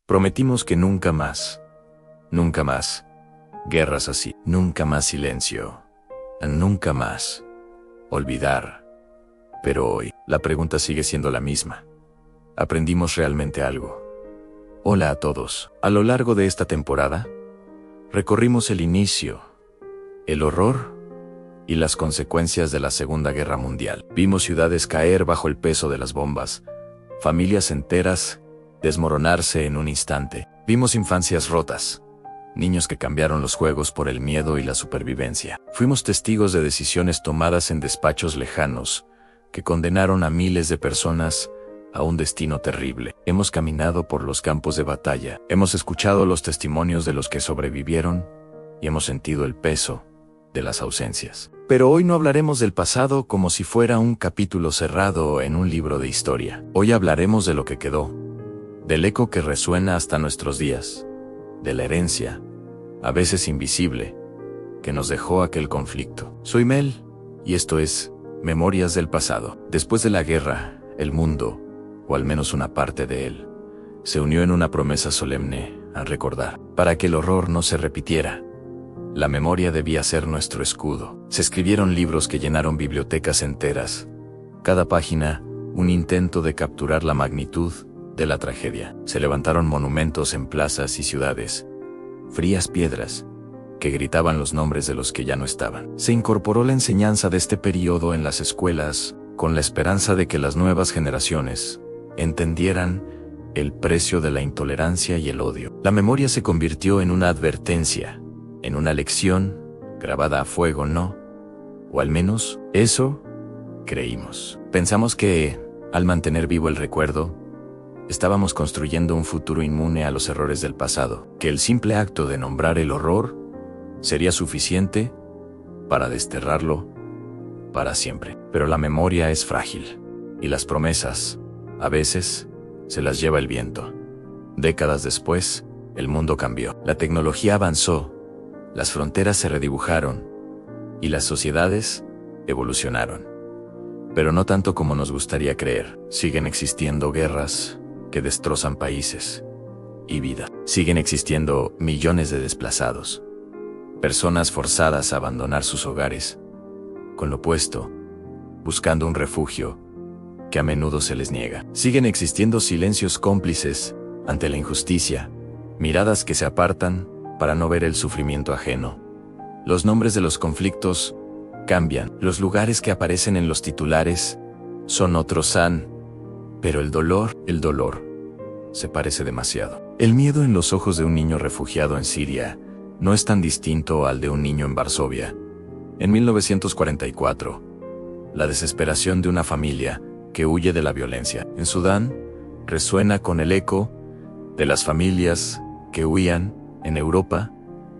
Prometimos que nunca más, guerras así, nunca más silencio, nunca más, olvidar. Pero hoy, la pregunta sigue siendo la misma. ¿Aprendimos realmente algo? Hola a todos. A lo largo de esta temporada, recorrimos el inicio, el horror y las consecuencias de la Segunda Guerra Mundial. Vimos ciudades caer bajo el peso de las bombas, familias enteras desmoronarse en un instante. Vimos infancias rotas, niños que cambiaron los juegos por el miedo y la supervivencia. Fuimos testigos de decisiones tomadas en despachos lejanos que condenaron a miles de personas a un destino terrible. Hemos caminado por los campos de batalla, hemos escuchado los testimonios de los que sobrevivieron y hemos sentido el peso de las ausencias. Pero hoy no hablaremos del pasado como si fuera un capítulo cerrado en un libro de historia. Hoy hablaremos de lo que quedó, del eco que resuena hasta nuestros días, de la herencia, a veces invisible, que nos dejó aquel conflicto. Soy Mel, y esto es Memorias del Pasado. Después de la guerra, el mundo, o al menos una parte de él, se unió en una promesa solemne a recordar. Para que el horror no se repitiera, la memoria debía ser nuestro escudo. Se escribieron libros que llenaron bibliotecas enteras, cada página un intento de capturar la magnitud de la tragedia. Se levantaron monumentos en plazas y ciudades, frías piedras que gritaban los nombres de los que ya no estaban. Se incorporó la enseñanza de este periodo en las escuelas con la esperanza de que las nuevas generaciones entendieran el precio de la intolerancia y el odio. La memoria se convirtió en una advertencia, en una lección grabada a fuego, ¿no? O al menos eso creímos. Pensamos que, al mantener vivo el recuerdo, estábamos construyendo un futuro inmune a los errores del pasado, que el simple acto de nombrar el horror sería suficiente para desterrarlo para siempre. Pero la memoria es frágil, y las promesas, a veces, se las lleva el viento. Décadas después, el mundo cambió. La tecnología avanzó, las fronteras se redibujaron, y las sociedades evolucionaron. Pero no tanto como nos gustaría creer. Siguen existiendo guerras que destrozan países y vida. Siguen existiendo millones de desplazados, personas forzadas a abandonar sus hogares, con lo opuesto, buscando un refugio que a menudo se les niega. Siguen existiendo silencios cómplices ante la injusticia, miradas que se apartan para no ver el sufrimiento ajeno. Los nombres de los conflictos cambian, los lugares que aparecen en los titulares son otros pero el dolor se parece demasiado. El miedo en los ojos de un niño refugiado en Siria no es tan distinto al de un niño en Varsovia. En 1944, la desesperación de una familia que huye de la violencia. En Sudán, resuena con el eco de las familias que huían en Europa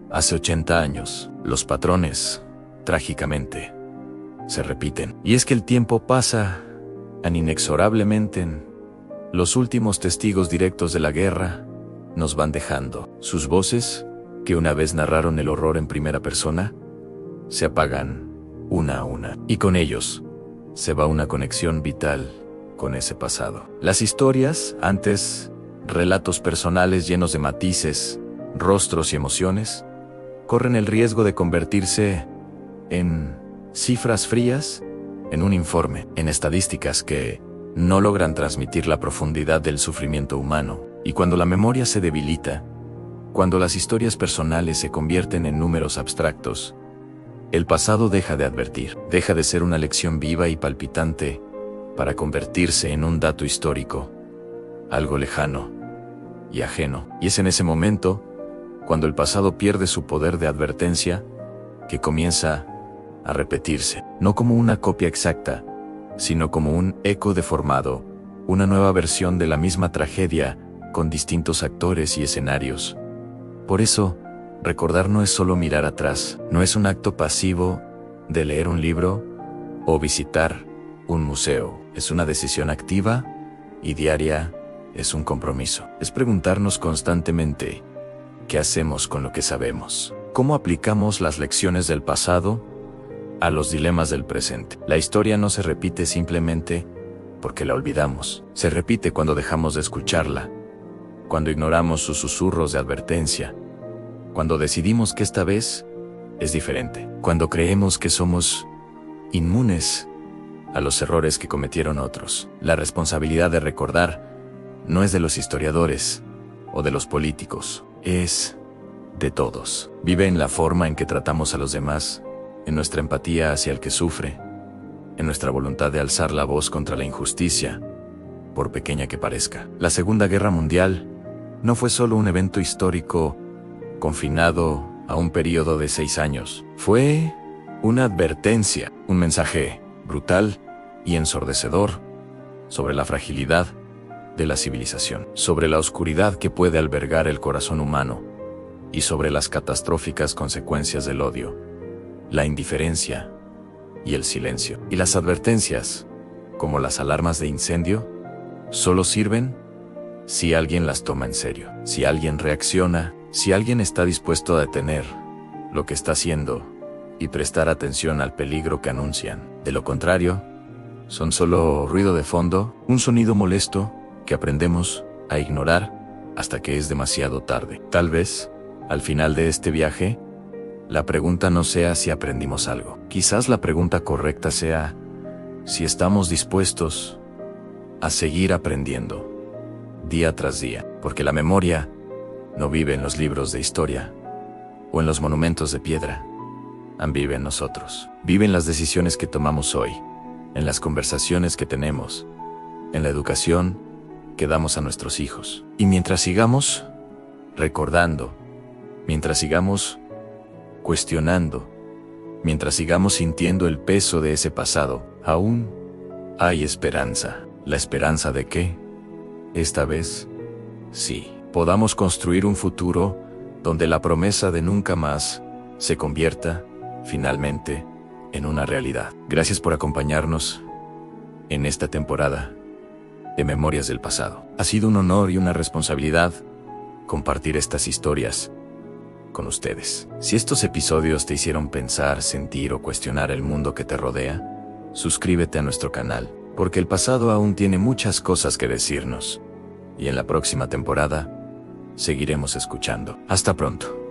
hace 80 años. Los patrones, trágicamente, se repiten. Y es que el tiempo pasa inexorablemente. Los últimos testigos directos de la guerra nos van dejando. Sus voces, que una vez narraron el horror en primera persona, se apagan una a una. Y con ellos se va una conexión vital con ese pasado. Las historias, antes relatos personales llenos de matices, rostros y emociones, corren el riesgo de convertirse en cifras frías, en un informe, en estadísticas que no logran transmitir la profundidad del sufrimiento humano. Y cuando la memoria se debilita, cuando las historias personales se convierten en números abstractos, el pasado deja de advertir, deja de ser una lección viva y palpitante para convertirse en un dato histórico, algo lejano y ajeno. Y es en ese momento, cuando el pasado pierde su poder de advertencia, que comienza a repetirse, no como una copia exacta, sino como un eco deformado, una nueva versión de la misma tragedia, con distintos actores y escenarios. Por eso, recordar no es solo mirar atrás, no es un acto pasivo de leer un libro o visitar un museo. Es una decisión activa y diaria, es un compromiso. Es preguntarnos constantemente, ¿qué hacemos con lo que sabemos? ¿Cómo aplicamos las lecciones del pasado a los dilemas del presente? La historia no se repite simplemente porque la olvidamos. Se repite cuando dejamos de escucharla, cuando ignoramos sus susurros de advertencia, cuando decidimos que esta vez es diferente, cuando creemos que somos inmunes a los errores que cometieron otros. La responsabilidad de recordar no es de los historiadores o de los políticos, es de todos. Vive en la forma en que tratamos a los demás, en nuestra empatía hacia el que sufre, en nuestra voluntad de alzar la voz contra la injusticia, por pequeña que parezca. La Segunda Guerra Mundial no fue solo un evento histórico confinado a un periodo de 6 años. Fue una advertencia, un mensaje brutal y ensordecedor sobre la fragilidad de la civilización, sobre la oscuridad que puede albergar el corazón humano y sobre las catastróficas consecuencias del odio, la indiferencia y el silencio. Y las advertencias, como las alarmas de incendio, solo sirven si alguien las toma en serio, si alguien reacciona, si alguien está dispuesto a detener lo que está haciendo y prestar atención al peligro que anuncian. De lo contrario, son solo ruido de fondo, un sonido molesto que aprendemos a ignorar hasta que es demasiado tarde. Tal vez, al final de este viaje, la pregunta no sea si aprendimos algo. Quizás la pregunta correcta sea si estamos dispuestos a seguir aprendiendo día tras día, porque la memoria no vive en los libros de historia o en los monumentos de piedra. Vive en nosotros. Vive en las decisiones que tomamos hoy, en las conversaciones que tenemos, en la educación que damos a nuestros hijos. Y mientras sigamos recordando, mientras sigamos cuestionando, mientras sigamos sintiendo el peso de ese pasado, aún hay esperanza. ¿La esperanza de que, esta vez, sí, podamos construir un futuro donde la promesa de nunca más se convierta, finalmente, en una realidad? Gracias por acompañarnos en esta temporada de Memorias del Pasado. Ha sido un honor y una responsabilidad compartir estas historias con ustedes. Si estos episodios te hicieron pensar, sentir o cuestionar el mundo que te rodea, suscríbete a nuestro canal, porque el pasado aún tiene muchas cosas que decirnos. Y en la próxima temporada, seguiremos escuchando. Hasta pronto.